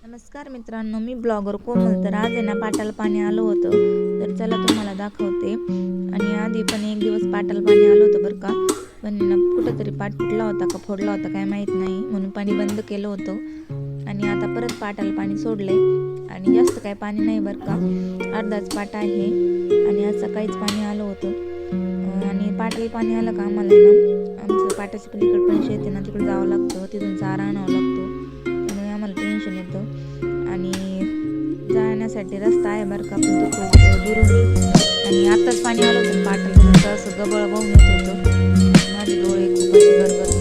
नमस्कार मित्रांनो, मी ब्लॉगर कोमल. तर आज आहे ना पाटाला पाणी आलं होतं. तर चला तुम्हाला दाखवते. आणि आधी पण एक दिवस पाटाला पाणी आलं होतं बरं का. पण ना कुठंतरी पाट फुटला होता का फोडला होता काय माहीत नाही, म्हणून पाणी बंद केलं होतं. आणि आता परत पाटाला पाणी सोडले आणि जास्त काय पाणी नाही बरं का, अर्धाच पाट आहे. आणि आज सकाळीच पाणी आलं होतं. आणि पाटाला पाणी आलं का आम्हाला ना आमचं पाटाच्या पलीकडे पण शेत आहे ना, तिकडे जावं लागतं, तिथून चारा आणावं लागतो. त्यामुळे आम्हाला टेन्शन येतं. आणि जाण्यासाठी रस्ता आहे बरं का, पण तो खूप दुरून आहे. आणि आत्ताच पाणी आलं होतं पाटाला, तर असं गबळ वाहून येत होतं. माझे डोळे खूप असे गरगरत